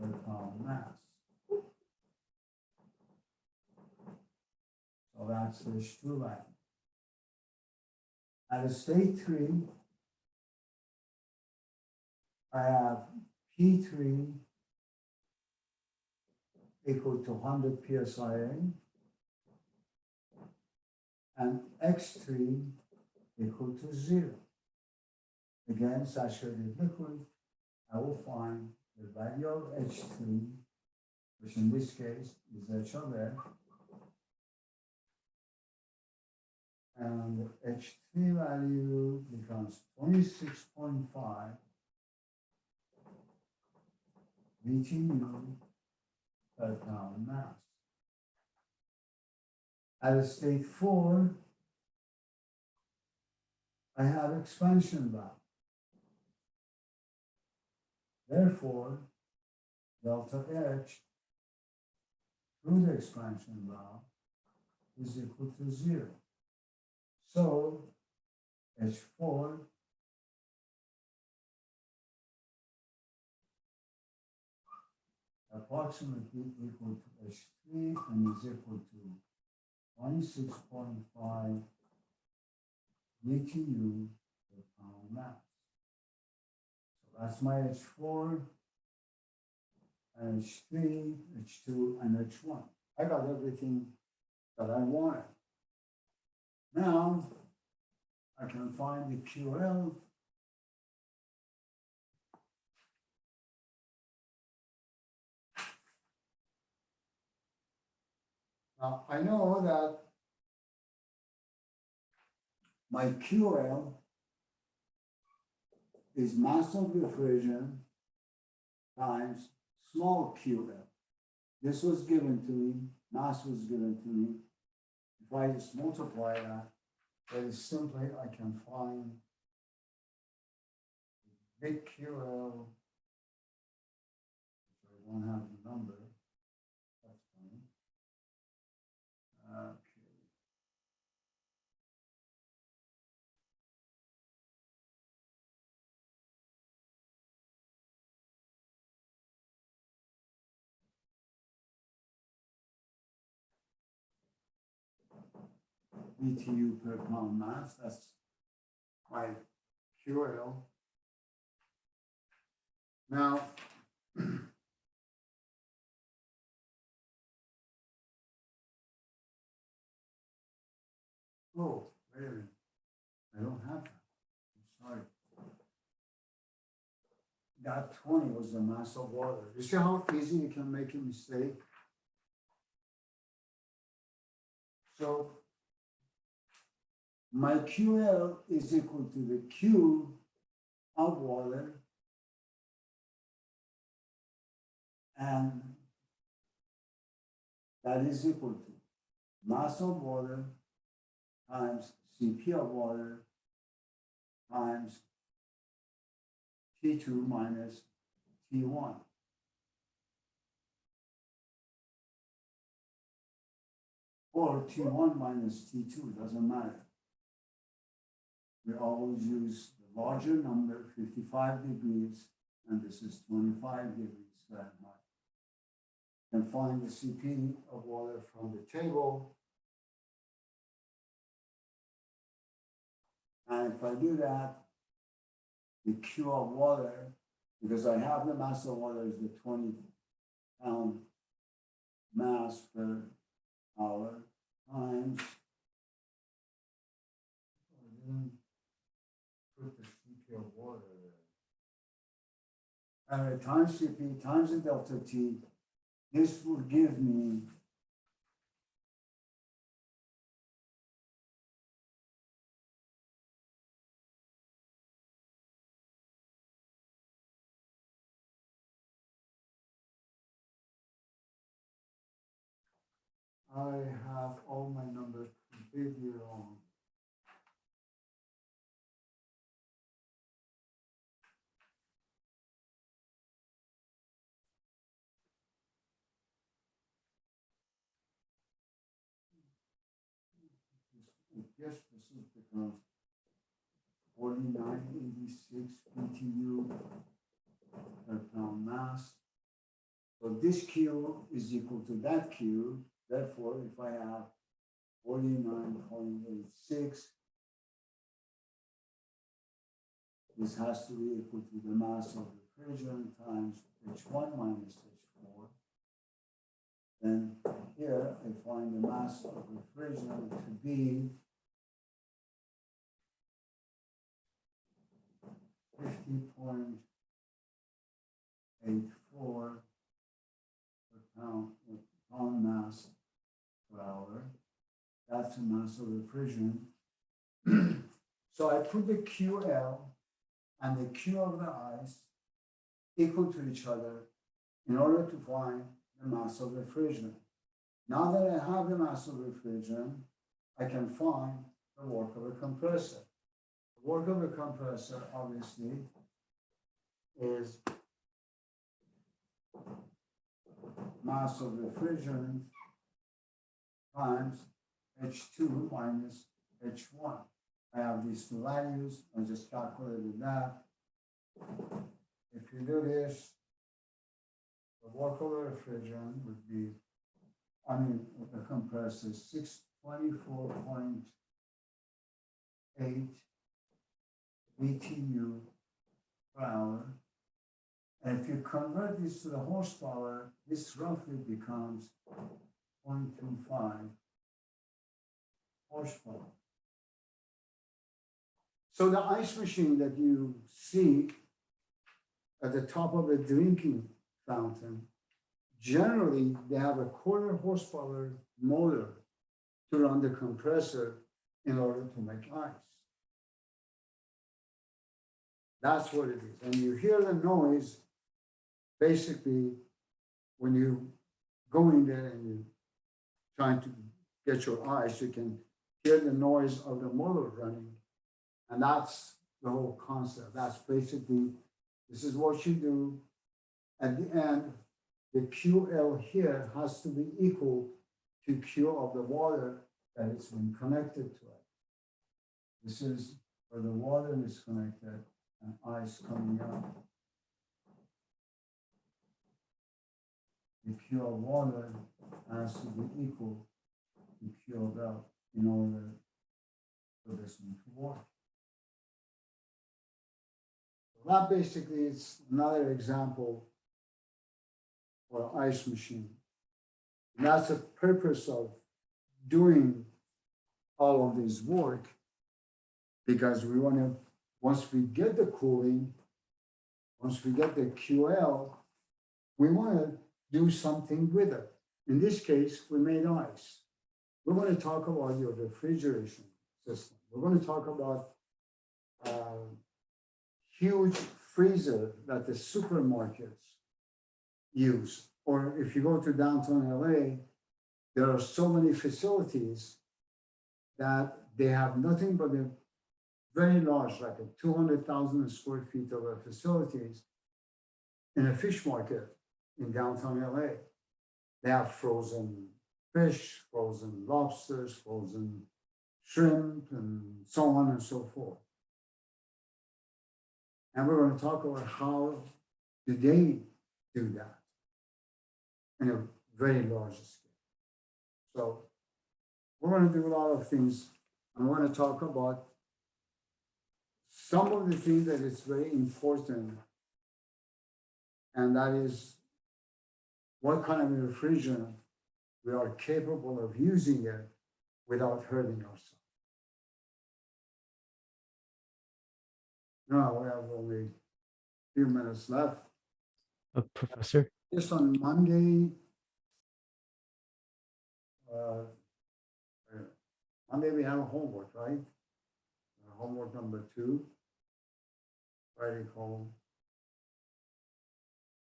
per pound mass. So that's the H2 value. At a state 3, I have P3 equal to 100 psia, and X3 equal to 0. Again, saturated liquid, I will find the value of H3, which in this case is H of F, and the H3 value becomes 26.5 BTU per pound mass. At state 4, I have expansion valve. Therefore, delta H through the expansion valve is equal to 0. So H4 approximately equal to H3 and is equal to 26.5 BTU per pound mass. So that's my H4, and H3, H2, and H1. I got everything that I wanted. Now, I can find the QL. Now, I know that my QL is mass of diffusion times small QL. This was given to me, mass was given to me. If I just multiply that, very simply I can find big QL, which I don't have the number. That's funny. Okay. BTU per pound mass, that's my QL. Now, oh, wait a minute. I don't have that. I'm sorry. That 20 was the mass of water. You see how easy you can make a mistake? So my QL is equal to the Q of water and that is equal to mass of water times CP of water times T2 minus T1. Or T1 minus T2, doesn't matter. We always use the larger number, 55 degrees, and this is 25 degrees Fahrenheit. And find the CP of water from the table. And if I do that, the Q of water, because I have the mass of water is the 20 pound mass per hour times, I didn't put the CP of water there. Times CP times the delta T, this will give me I have all my numbers completely wrong. Yes, this is because 4986 BTU per pound mass. So this Q is equal to that Q. Therefore, if I have 49.86, this has to be equal to the mass of the refrigerant times H1 minus H4. then here I find the mass of refrigerant to be 50.84 per pound mass per hour. That's the mass of refrigerant. So I put the QL and the Q of the ice equal to each other in order to find the mass of refrigerant. Now that I have the mass of refrigerant, I can find the work of a compressor. The work of a compressor, obviously, is mass of refrigerant times H2 minus H1. I have these two values. I just calculated that. If you do this, the work of a refrigerant would be, the compressor is 624.8 BTU per hour. And if you convert this to the horsepower, this roughly becomes 0.25 horsepower. So the ice machine that you see at the top of a drinking fountain, generally they have a quarter horsepower motor to run the compressor in order to make ice. That's what it is. And you hear the noise, basically, when you go in there and you're trying to get your ice, you can hear the noise of the motor running. And that's the whole concept. That's basically, this is what you do. At the end, the QL here has to be equal to Q of the water that it's been connected to it. This is where the water is connected and ice coming out. The Q of water has to be equal to Q of L in order for this one to work. That basically is another example for an ice machine. And that's the purpose of doing all of this work, because we want to, once we get the cooling, once we get the QL, we want to do something with it. In this case, we made ice. We're going to talk about your refrigeration system. We're going to talk about huge freezer that the supermarkets use. Or if you go to downtown LA, there are so many facilities that they have nothing but a very large, like a 200,000 square feet of facilities in a fish market in downtown LA. They have frozen fish, frozen lobsters, frozen shrimp, and so on and so forth. And we're going to talk about how do they do that in a very large scale. So we're going to do a lot of things. I'm going to talk about some of the things that is very important, and that is what kind of refrigerant we are capable of using it without hurting ourselves. Now we have only a few minutes left. Professor? Just on Monday, we have homework, right? Homework number 2, Friday home.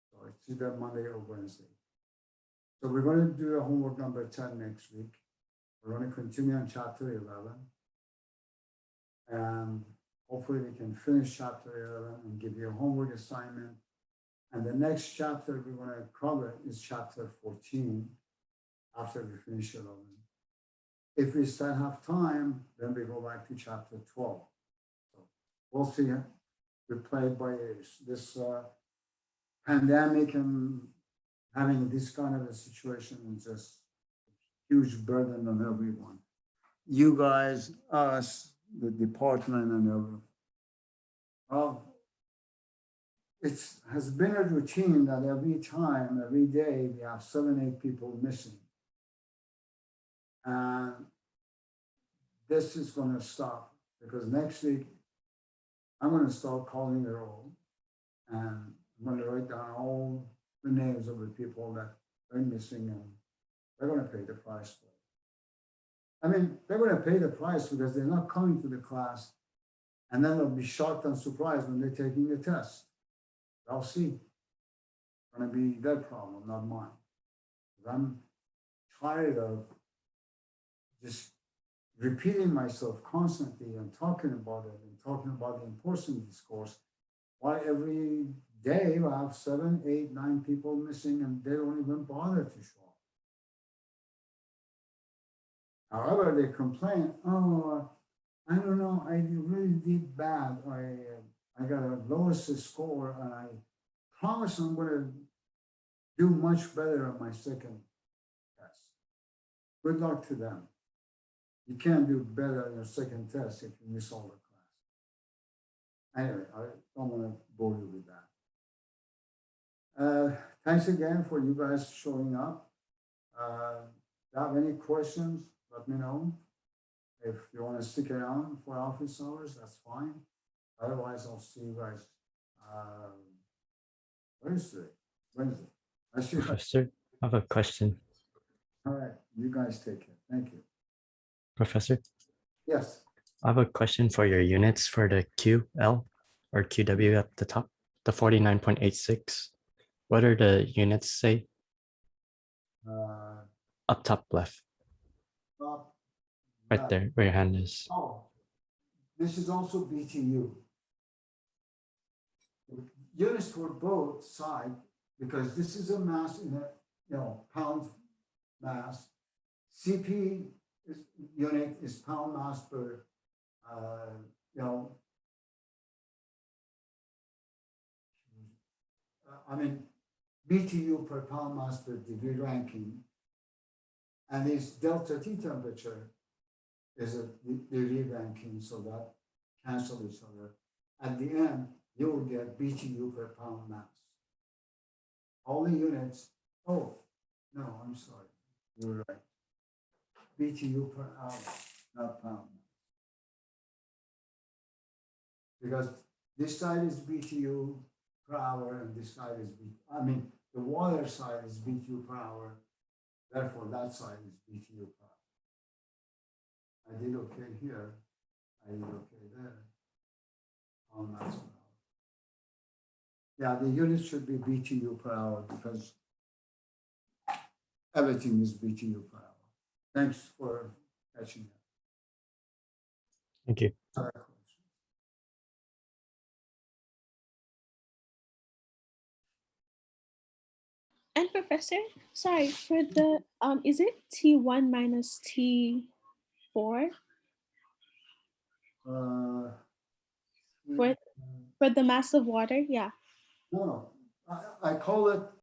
So it's either Monday or Wednesday. So we're going to do the homework number 10 next week. We're going to continue on chapter 11. And hopefully we can finish chapter 11 and give you a homework assignment. And the next chapter we're going to cover is chapter 14 after we finish 11. If we still have time, then we go back to chapter 12. So we'll see. We play it by ears. This pandemic and having this kind of a situation is just a huge burden on everyone. You guys, us, the department, and everyone. Well, it's has been a routine that every day, we have 7, 8 people missing. And this is gonna stop because next week, I'm gonna start calling the roll. And I'm gonna write down all the names of the people that are missing and they're gonna pay the price for it. I mean, they're gonna pay the price because they're not coming to the class and then they'll be shocked and surprised when they're taking the test. I'll see. It's gonna be their problem, not mine. 'Cause I'm tired of just repeating myself constantly and talking about it and talking about the importance of this course. Why every day I have 7, 8, 9 people missing and they don't even bother to show up. However, they complain, oh, I don't know, I really did bad. I got a lowest score and I promise I'm gonna do much better on my second test. Good luck to them. You can't do better on your second test if you miss all the class. Anyway, I don't want to bore you with that. Thanks again for you guys showing up. If you have any questions, let me know. If you want to stick around for office hours, that's fine. Otherwise, I'll see you guys Wednesday. I should. Professor, I have a question. All right, you guys take care. Thank you. Professor, Yes. I have a question for your units for the QL or QW at the top, the 49.86. What are the units say? Up top left, right there where your hand is. Oh, this is also BTU. Units for both sides, because this is a mass in a pound mass. CP unit is pound mass per BTU per pound mass per degree ranking, and this delta T temperature is a degree ranking, so that cancel each other. At the end, you will get BTU per pound mass. All the units, oh, no, I'm sorry, you're right. BTU per hour, not pound. Because this side is BTU per hour and this side is the water side is BTU per hour. Therefore, that side is BTU per hour. I did okay here. I did okay there. On mass per hour. Yeah, the unit should be BTU per hour because everything is BTU per hour. Thanks for catching that. Thank you. And Professor, sorry, for the is it T1 minus T4 for the mass of water? Yeah. No, I call it